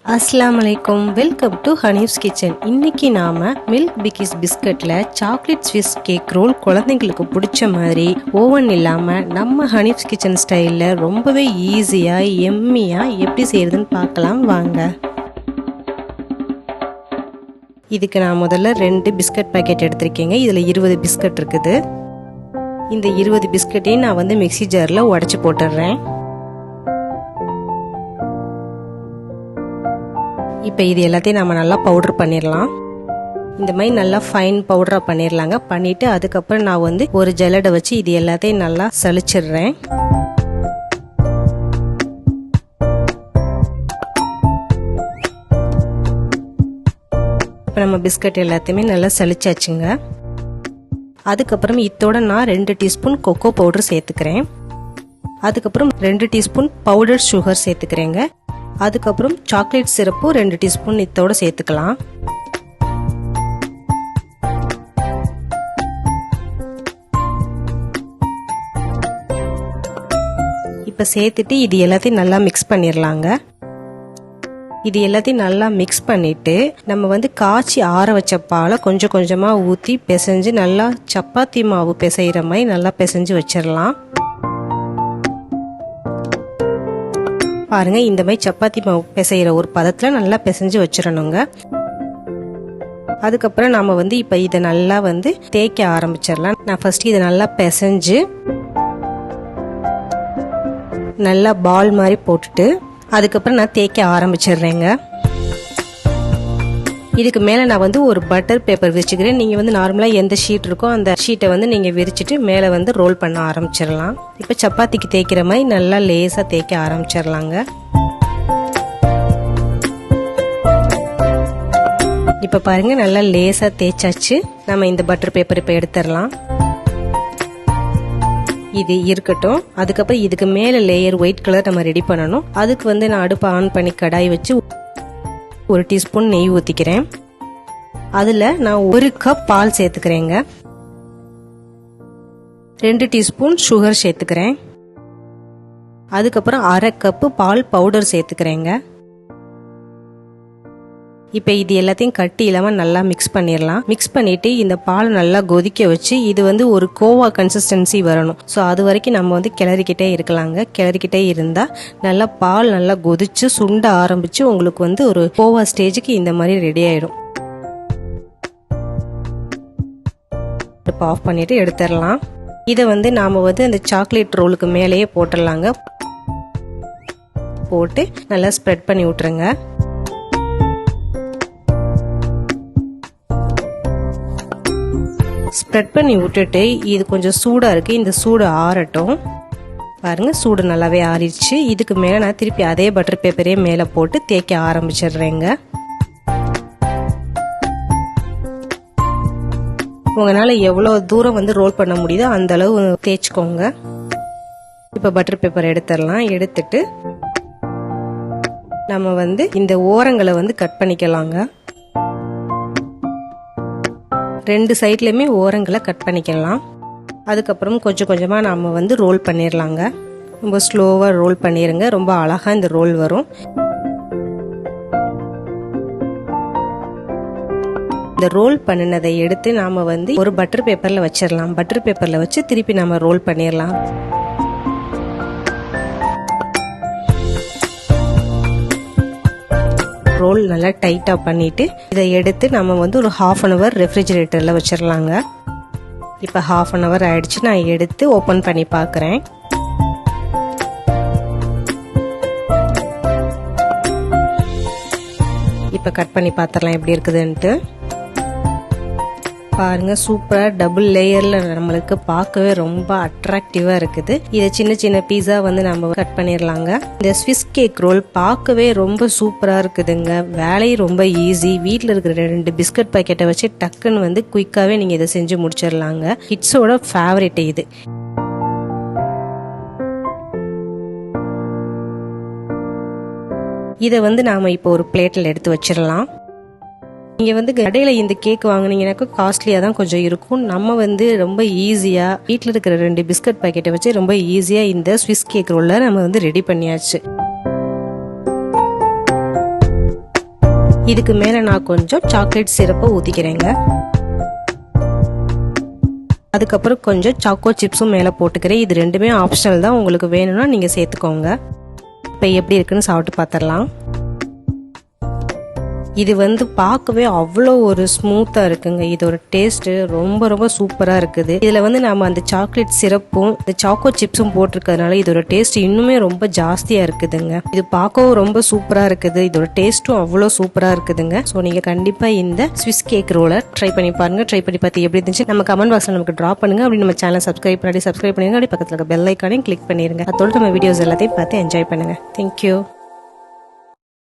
अस्सलाम वालेकुम, welcome to हनीफ्स kitchen. இன்னைக்கு நாம மில்க் பிக்கிஸ் பிஸ்கட்ல சாக்லேட் ஸ்விஸ் கேக் ரோல் குழந்தைங்களுக்கு பிடிச்ச மாதிரி ஓவன் இல்லாம நம்ம ஹனீஃப்ஸ் கிச்சன் ஸ்டைல்ல ரொம்பவே ஈஸியா எம்மியா எப்படி செய்யறதுன்னு பார்க்கலாம் வாங்க. இதுக்கு நான் முதல்ல 2 பிஸ்கட் பாக்கெட் எடுத்திருக்கேங்க. இதுல 20 பிஸ்கட் இருக்குது. இந்த 20 பிஸ்கட்டையும் நான் மிக்ஸி ஜார்ல உடைச்சு போட்டுடுறேன். இப்போ இது எல்லாத்தையும் நம்ம நல்லா பவுடர் பண்ணிடலாம். இந்த மாதிரி நல்லா ஃபைன் பவுடரா பண்ணிடலாங்க. பண்ணிட்டு அதுக்கப்புறம் நான் ஒரு ஜல்லடை வச்சு இது எல்லாத்தையும் நல்லா சலிச்சிடுறேன். இப்போ நம்ம பிஸ்கட் எல்லாத்தையுமே நல்லா சலிச்சாச்சுங்க. அதுக்கப்புறம் இதோட நான் 2 டீஸ்பூன் கொக்கோ பவுடர் சேர்த்துக்கிறேன். அதுக்கப்புறம் 2 டீஸ்பூன் பவுடர் சுகர் சேர்த்துக்கிறேங்க. அதுக்கப்புறம் சாக்லேட் சிரப்பு 2 டீஸ்பூன் இதோட சேர்த்துக்கலாம். இப்ப சேர்த்துட்டு இது எல்லாத்தையும் நல்லா மிக்ஸ் பண்ணிடலாங்க. இது எல்லாத்தையும் நல்லா மிக்ஸ் பண்ணிட்டு நம்ம காய்ச்சி ஆற வச்ச பாலை கொஞ்சம் கொஞ்சமா ஊத்தி பிசைஞ்சு நல்லா சப்பாத்தி மாவு பிசைகிற மாதிரி நல்லா பிசைஞ்சு வச்சிடலாம். பாருங்க, இந்த மாதிரி சப்பாத்தி மாவு பிசைகிற ஒரு பதத்துல நல்லா பிசைஞ்சு வச்சிடணுங்க. அதுக்கப்புறம் நாம இப்ப இதை நல்லா தேய்க்க ஆரம்பிச்சிடலாம். நான் ஃபர்ஸ்ட் இதை நல்லா பிசைஞ்சு நல்லா பால் மாதிரி போட்டுட்டு அதுக்கப்புறம் நான் தேய்க்க ஆரம்பிச்சிடுறேங்க. இதுக்கு மேல நான் ஒரு பட்டர் பேப்பர் விரிச்சுக்கிறேன். நீங்க நார்மலா எந்த ஷீட் இருக்கோ அந்த ஷீட்டை நீங்க விரிச்சிட்டு மேல ரோல் பண்ண ஆரம்பிச்சிடலாம். இப்ப சப்பாத்திக்கு தேய்க்கிற மாதிரி நல்லா லேசா தேய்க்க ஆரம்பிச்சிடலாங்க. இப்ப பாருங்க, நல்லா லேசா தேய்ச்சாச்சு. நம்ம இந்த பட்டர் பேப்பர் இப்ப எடுத்துடலாம். இது இருக்கட்டும். அதுக்கப்புறம் இதுக்கு மேல லேயர் ஒயிட் கலர் நம்ம ரெடி பண்ணணும். அதுக்கு நான் அடுப்பை ஆன் பண்ணி கடாய் வச்சு 1 டீஸ்பூன் நெய் ஊத்திக்கிறேன். அதுல நான் 1 கப் பால் சேர்த்துக்கிறேங்க. 2 டீஸ்பூன் சுகர் சேர்த்துக்கிறேன். அதுக்கப்புறம் 1/2 கப் பால் பவுடர் சேர்த்துக்கிறேங்க. இப்ப இது எல்லாத்தையும் கட்டி இல்லாம நல்லா மிக்ஸ் பண்ணிடலாம். மிக்ஸ் பண்ணிட்டு இந்த பால் நல்லா கொதிக்க வச்சு இது ஒரு கோவா கன்சிஸ்டன்சி வரணும். ஸோ அது வரைக்கும் நம்ம கிளறிக்கிட்டே இருக்கலாங்க. கிளறிக்கிட்டே இருந்தா நல்லா பால் நல்லா கொதிச்சு சுண்ட ஆரம்பிச்சு உங்களுக்கு ஒரு கோவா ஸ்டேஜுக்கு இந்த மாதிரி ரெடி ஆயிடும். ஆஃப் பண்ணிட்டு எடுத்துடலாம். இதை நாம அந்த சாக்லேட் ரோலுக்கு மேலேயே போட்டுடலாங்க. போட்டு நல்லா ஸ்ப்ரெட் பண்ணி விட்டுருங்க. ஸ்ப்ரெட் பண்ணி விட்டுட்டு இது கொஞ்சம் சூடா இருக்கு. இந்த சூடு ஆறட்டும். பாருங்க, சூடு நல்லாவே ஆறிடுச்சு. இதுக்கு மேல நான் திருப்பி அதே பட்டர் பேப்பரே மேல போட்டு தேய்க்க ஆரம்பிச்சிடுறேங்க. உங்களால எவ்வளவு தூரம் ரோல் பண்ண முடியுதோ அந்த அளவு தேய்ச்சிக்கோங்க. இப்ப பட்டர் பேப்பர் எடுத்துடலாம். எடுத்துட்டு நம்ம இந்த ஓரங்களை கட் பண்ணிக்கலாங்க. 2 சைட்லயுமே ஓரங்களை கட் பண்ணிக்கலாம். அதுக்கப்புறம் கொஞ்சம் கொஞ்சமா நாம ரோல் பண்ணிடலாங்க. ரொம்ப ஸ்லோவா ரோல் பண்ணிருங்க. ரொம்ப அழகா இந்த ரோல் வரும். இந்த ரோல் பண்ணினதை எடுத்து நாம ஒரு பட்டர் பேப்பர்ல வச்சிடலாம். பட்டர் பேப்பர்ல வச்சு திருப்பி நாம ரோல் பண்ணிடலாம். ரோல் நல்லா டைட்டா பண்ணிட்டு இதை எடுத்து நம்ம ஒரு 1/2 an hour ரெஃப்ரிஜரேட்டர்ல வச்சிடலாங்க. இப்ப 1/2 an hour ஆயிடுச்சு. நான் எடுத்து ஓபன் பண்ணி பாக்குறேன். இப்ப கட் பண்ணி பாத்திரலாம் எப்படி இருக்குதுன்ட்டு. பாருங்க, சூப்பரா டபுள் லேயர்ல நம்மளுக்கு பார்க்கவே ரொம்ப அட்ராக்டிவா இருக்குது. இதை சின்ன சின்ன பீஸா நம்ம கட் பண்ணிடலாங்க. இந்த ஸ்விஸ் கேக் ரோல் பார்க்கவே ரொம்ப சூப்பரா இருக்குதுங்க. வேலையும் ரொம்ப ஈஸி. வீட்டுல இருக்கிற 2 பிஸ்கட் பாக்கெட்டை வச்சு டக்குன்னு குயிக்காவே நீங்க இதை செஞ்சு முடிச்சிடலாங்க. கிட்ஸோட ஃபேவரட் இது. இதை நாம இப்போ ஒரு பிளேட்ல எடுத்து வச்சிடலாம். நீங்க கடையில இந்த கேக் வாங்குனீங்கன்னாக்க காஸ்ட்லியா தான் கொஞ்சம் இருக்கும். நம்ம ரொம்ப ஈஸியா வீட்டுல இருக்கிற 2 பிஸ்கட் பாக்கெட்டை வச்சு ரொம்ப ஈஸியா இந்த ஸ்விஸ் கேக் ரோல்ல நம்ம ரெடி பண்ணியாச்சு. இதுக்கு மேலே நான் கொஞ்சம் சாக்லேட் சிரப்பை ஊற்றிக்கிறேங்க. அதுக்கப்புறம் கொஞ்சம் சாக்கோ சிப்ஸும் மேலே போட்டுக்கிறேன். இது ரெண்டுமே ஆப்ஷனல் தான், உங்களுக்கு வேணும்னா நீங்கள் சேர்த்துக்கோங்க. இப்போ எப்படி இருக்குன்னு சாப்பிட்டு பார்த்துடலாம். இது வந்து பார்க்கவே அவ்வளோ ஒரு ஸ்மூத்தாக இருக்குங்க. இதோட டேஸ்ட்டு ரொம்ப ரொம்ப சூப்பராக இருக்குது. இதில் வந்து நம்ம அந்த சாக்லேட் சிரப்பும் இந்த சாக்கோ சிப்ஸும் போட்டிருக்கிறதுனால இதோட டேஸ்ட் இன்னுமே ரொம்ப ஜாஸ்தியாக இருக்குதுங்க. இது பார்க்கவும் ரொம்ப சூப்பராக இருக்குது. இதோட டேஸ்ட்டும் அவ்வளோ சூப்பராக இருக்குதுங்க. ஸோ நீங்கள் கண்டிப்பாக இந்த ஸ்விஸ் கேக் ரோலை ட்ரை பண்ணி பாருங்கள். ட்ரை பண்ணி பார்த்து எப்படி இருந்துச்சு நம்ம கமெண்ட் பாக்ஸில் நமக்கு ட்ராப் பண்ணுங்க. அப்படி நம்ம சேனல் சப்ஸ்கிரைப் பண்ணிடுங்க. அப்படி பக்கத்தில் இருக்க பெல் ஐக்கானையும் கிளிக் பண்ணிடுங்க. அதோட நம்ம வீடியோஸ் எல்லாத்தையும் பார்த்து என்ஜாய் பண்ணுங்கள். தேங்க்யூ.